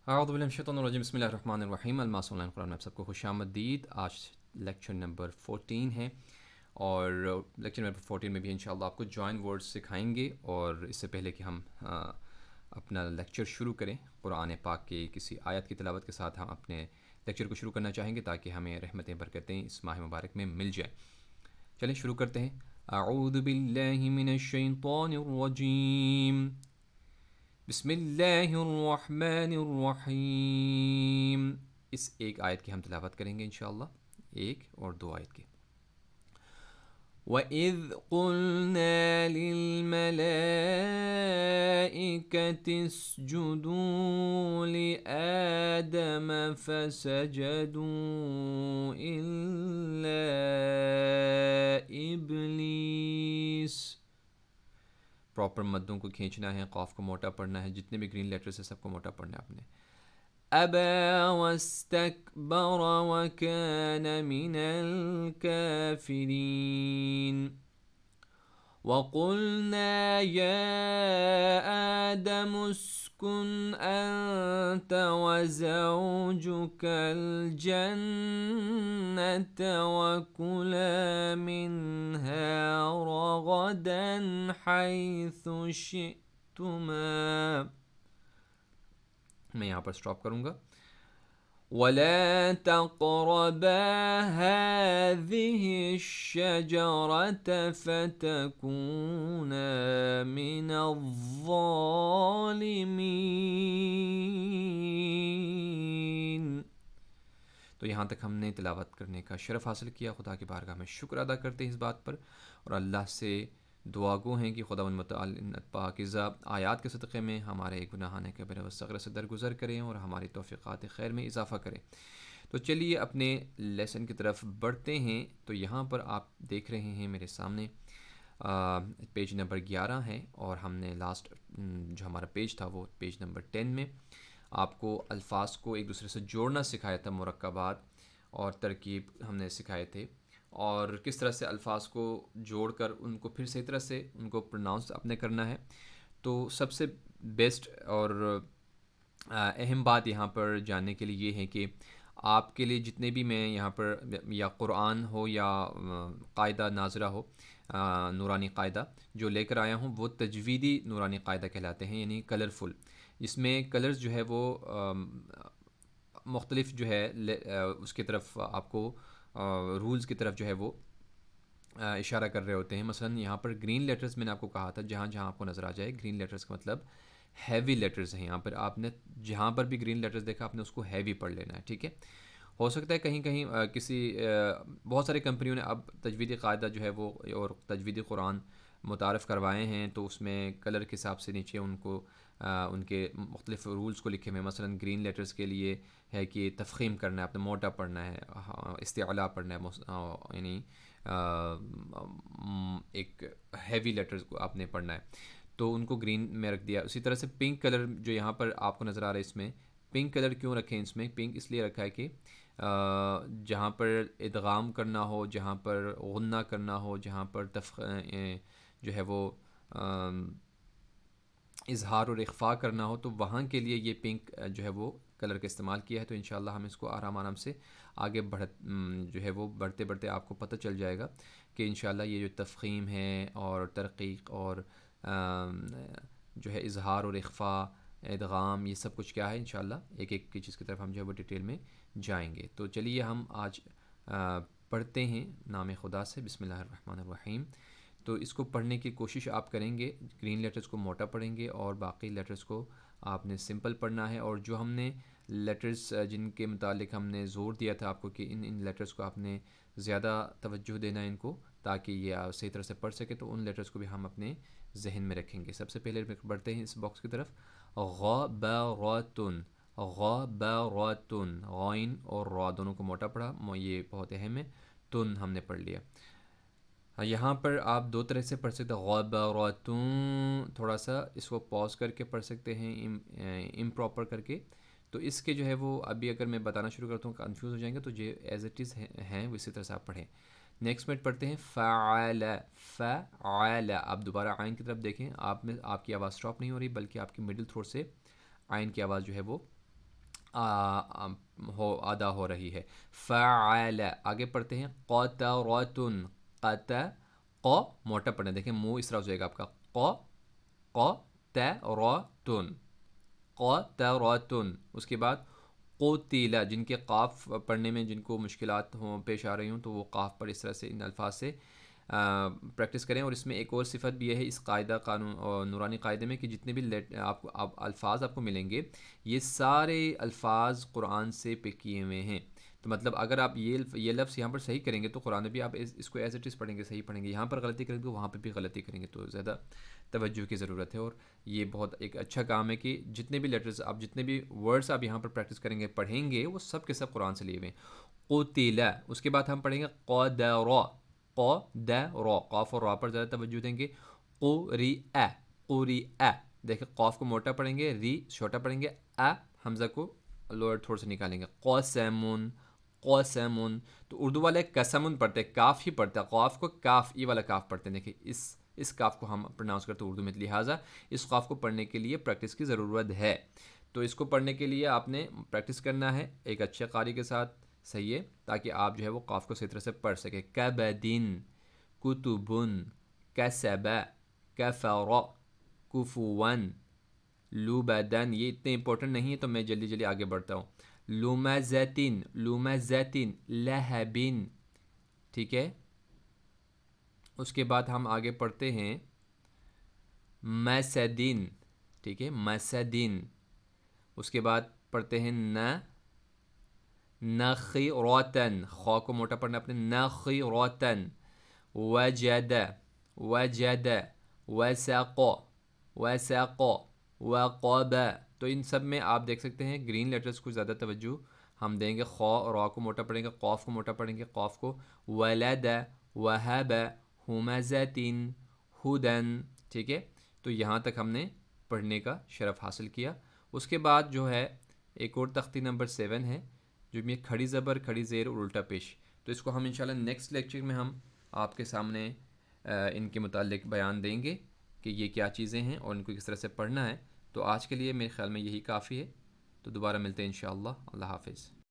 اعوذ باللہ من الشیطان الرجیم، بسم اللہ الرحمن الرحیم۔ الماس آن لائن قرآن میں آپ سب کو خوش آمدید۔ آج لیکچر نمبر 14 ہے، اور لیکچر نمبر 14 میں بھی انشاءاللہ آپ کو جوائن ورڈز سکھائیں گے۔ اور اس سے پہلے کہ ہم اپنا لیکچر شروع کریں، قرآن پاک کی کسی آیت کی تلاوت کے ساتھ ہم اپنے لیکچر کو شروع کرنا چاہیں گے تاکہ ہمیں رحمتیں برکتیں اس ماہ مبارک میں مل جائیں۔ چلیں شروع کرتے ہیں۔ اعوذ باللہ من الشیطان الرجیم، بسم اللہ الرحمن الرحیم۔ اس ایک آیت کی ہم تلاوت کریں گے انشاءاللہ، ایک اور دو آیت کی۔ وَإِذْ قُلْنَا لِلْمَلَائِكَةِ اسْجُدُوا لِآدَمَ فَسَجَدُوا إِلَّا إِبْلِيسَ۔ پراپر مدوں کو کھینچنا ہے، قاف کو موٹا پڑھنا ہے، جتنے بھی گرین لیٹرز ہیں سب کو موٹا پڑھنا ہے آپ نے۔ ابا واستکبر وکان من الکافرین۔ وَقُلْنَا يَا آدَمُ اسْكُنْ أَنْتَ وَزَوْجُكَ الْجَنَّةَ وَكُلَا مِنْهَا رَغَدًا حَيْثُ شِئْتُمَا۔ میں یہاں پر سٹاپ کروں گا۔ وَلَا تَقْرَبَا هَٰذِهِ الشَّجَرَةَ فَتَكُونَا مِنَ الظَّالِمِينَ۔ تو یہاں تک ہم نے تلاوت کرنے کا شرف حاصل کیا۔ خدا کی بارگاہ میں شکر ادا کرتے ہیں اس بات پر، اور اللہ سے دعا گو ہیں کہ خدا متعال پاکیزہ آیات کے صدقے میں ہمارے گناہان کبیرہ و صغیرہ سے درگزر کریں اور ہماری توفیقات خیر میں اضافہ کریں۔ تو چلیے اپنے لیسن کی طرف بڑھتے ہیں۔ تو یہاں پر آپ دیکھ رہے ہیں میرے سامنے پیج نمبر 11 ہے، اور ہم نے لاسٹ جو ہمارا پیج تھا وہ پیج نمبر 10 میں آپ کو الفاظ کو ایک دوسرے سے جوڑنا سکھایا تھا، مرکبات اور ترکیب ہم نے سکھائے تھے، اور کس طرح سے الفاظ کو جوڑ کر ان کو پھر صحیح طرح سے ان کو پروناؤنس آپ نے کرنا ہے۔ تو سب سے بیسٹ اور اہم بات یہاں پر جاننے کے لیے یہ ہے کہ آپ کے لیے جتنے بھی میں یہاں پر یا قرآن ہو یا قاعدہ ناظرہ ہو، نورانی قاعدہ جو لے کر آیا ہوں، وہ تجویدی نورانی قاعدہ کہلاتے ہیں، یعنی کلرفل، جس میں کلرز جو ہے وہ مختلف جو ہے اس کی طرف آپ کو رولز کی طرف جو ہے وہ اشارہ کر رہے ہوتے ہیں۔ مثلا یہاں پر گرین لیٹرز میں نے آپ کو کہا تھا، جہاں جہاں آپ کو نظر آ جائے گرین لیٹرز کا مطلب ہیوی لیٹرز ہیں۔ یہاں پر آپ نے جہاں پر بھی گرین لیٹرز دیکھا آپ نے اس کو ہیوی پڑھ لینا ہے، ٹھیک ہے۔ ہو سکتا ہے کہیں کہیں کسی بہت ساری کمپنیوں نے اب تجویدی قاعدہ جو ہے وہ اور تجویدی قرآن متعارف کروائے ہیں، تو اس میں کلر کے حساب سے نیچے ان کو ان کے مختلف رولز کو لکھے ہوئے ہیں۔ مثلا گرین لیٹرز کے لیے ہے کہ تفخیم کرنا ہے، آپ نے موٹا پڑھنا ہے، استعلاء پڑھنا ہے، یعنی ایک ہیوی لیٹرز کو آپ نے پڑھنا ہے، تو ان کو گرین میں رکھ دیا۔ اسی طرح سے پنک کلر جو یہاں پر آپ کو نظر آ رہا ہے، اس میں پنک کلر کیوں رکھیں؟ اس میں پنک اس لیے رکھا ہے کہ جہاں پر ادغام کرنا ہو، جہاں پر غنہ کرنا ہو، جہاں پر جو ہے وہ اظہار اور اخفاء کرنا ہو، تو وہاں کے لیے یہ پنک جو ہے وہ کلر کا استعمال کیا ہے۔ تو انشاءاللہ ہم اس کو آرام آرام سے آگے جو ہے وہ بڑھتے بڑھتے آپ کو پتہ چل جائے گا کہ انشاءاللہ یہ جو تفخیم ہے اور ترقیق اور جو ہے اظہار اور اخفاء، ادغام، یہ سب کچھ کیا ہے، انشاءاللہ ایک ایک کی چیز کی طرف ہم جو ہے وہ ڈیٹیل میں جائیں گے۔ تو چلیے ہم آج پڑھتے ہیں نام خدا سے، بسم اللہ الرحمن الرحیم۔ تو اس کو پڑھنے کی کوشش آپ کریں گے، گرین لیٹرز کو موٹا پڑھیں گے اور باقی لیٹرز کو آپ نے سمپل پڑھنا ہے۔ اور جو ہم نے لیٹرز جن کے متعلق ہم نے زور دیا تھا آپ کو کہ ان لیٹرز کو آپ نے زیادہ توجہ دینا ہے ان کو، تاکہ یہ آپ صحیح طرح سے پڑھ سکے، تو ان لیٹرز کو بھی ہم اپنے ذہن میں رکھیں گے۔ سب سے پہلے بڑھتے ہیں اس باکس کی طرف۔ غبرۃن، غبرۃن، غائن اور را دونوں کو موٹا پڑھا، یہ بہت اہم ہے۔ تن ہم نے پڑھ لیا۔ یہاں پر آپ دو طرح سے پڑھ سکتے ہیں، غبرۃن، تھوڑا سا اس کو پاز کر کے پڑھ سکتے ہیں، امپراپر کر کے۔ تو اس کے جو ہے وہ ابھی اگر میں بتانا شروع کرتا ہوں کنفیوز ہو جائیں گے، تو جو ایز اٹ از ہیں وہ اسی طرح سے آپ پڑھیں۔ نیکسٹ میں پڑھتے ہیں فعل، فعل۔ آپ دوبارہ عین کی طرف دیکھیں، آپ کی آواز سٹاپ نہیں ہو رہی، بلکہ آپ کی مڈل تھروٹ سے عین کی آواز جو ہے وہ ادا ہو رہی ہے. فعل آگے پڑھتے ہیں قطرۃ. قط ق موٹا پڑھنا، دیکھیں منہ اس طرح ہو جائے گا آپ کا قطرۃ. قطرۃ. اس کے بعد قتل، جن کے قاف پڑھنے میں جن کو مشکلات ہوں پیش آ رہی ہوں تو وہ قاف پر اس طرح سے ان الفاظ سے پریکٹس کریں. اور اس میں ایک اور صفت بھی ہے اس قاعدہ قانون اور نورانی قاعدے میں کہ جتنے بھی الفاظ آپ کو ملیں گے یہ سارے الفاظ قرآن سے پک کیے ہوئے ہیں. تو مطلب اگر آپ یہ لفظ یہاں پر صحیح کریں گے تو قرآن میں بھی آپ اس کو ایز اٹ از پڑھیں گے، صحیح پڑھیں گے. یہاں پر غلطی کریں گے تو وہاں پہ بھی غلطی کریں گے. تو زیادہ توجہ کی ضرورت ہے، اور یہ بہت ایک اچھا کام ہے کہ جتنے بھی لیٹرز آپ جتنے بھی ورڈز آپ یہاں پر پریکٹس کریں گے پڑھیں گے وہ سب کے سب قرآن سے لیے ہوئے ہیں. قتل. اس کے بعد ہم پڑھیں گے قدر. قدر، قاف اور را پر زیادہ توجہ دیں گے. قرئ. قرئ، دیکھیں قاف کو موٹا پڑھیں گے، ری چھوٹا پڑھیں گے، حمزہ کو لوئر تھوڑا سا نکالیں گے. قسمن. قسمن. تو اردو والے قسمن پڑھتے ہیں، کاف ہی پڑھتا ہے، قاف کو کاف ای والا کاف پڑھتے ہیں. دیکھیں اس کاف کو ہم پروناؤنس کرتے ہیں اردو میں، لہٰذا اس قاف کو پڑھنے کے لیے پریکٹس کی ضرورت ہے. تو اس کو پڑھنے کے لیے آپ نے پریکٹس کرنا ہے ایک اچھے قاری کے ساتھ، صحیح ہے، تاکہ آپ جو ہے وہ قاف کو صحیح طرح سے پڑھ سکیں. کبدن. کتبن. کسب. کفر. کفون. لبدن. یہ اتنے امپورٹنٹ نہیں ہے تو میں جلدی جلدی آگے بڑھتا ہوں. لمزتن. لمزتن. لہبن. ٹھیک ہے. اس کے بعد ہم آگے پڑھتے ہیں مسدن. ٹھیک ہے، مسدن. اس کے بعد پڑھتے ہیں نخرتن. خا کو موٹا پڑھنا اپنے، نخرتن. وجد. وجد. وسق. وسق. وقب. تو ان سب میں آپ دیکھ سکتے ہیں گرین لیٹرز کو زیادہ توجہ ہم دیں گے. خا اور را کو موٹا پڑھیں گے، قاف کو موٹا پڑھیں گے، قاف کو. ولد. وہب. ہمزتن. ہدن. ٹھیک ہے. تو یہاں تک ہم نے پڑھنے کا شرف حاصل کیا. اس کے بعد جو ہے ایک اور تختی نمبر 7 ہے جو میں کھڑی زبر، کھڑی زیر اور الٹا پیش. تو اس کو ہم انشاءاللہ نیکسٹ لیکچر میں ہم آپ کے سامنے ان کے متعلق بیان دیں گے کہ یہ کیا چیزیں ہیں اور ان کو کس طرح سے پڑھنا ہے. تو آج کے لیے میرے خیال میں یہی کافی ہے. تو دوبارہ ملتے ہیں انشاءاللہ. اللہ حافظ.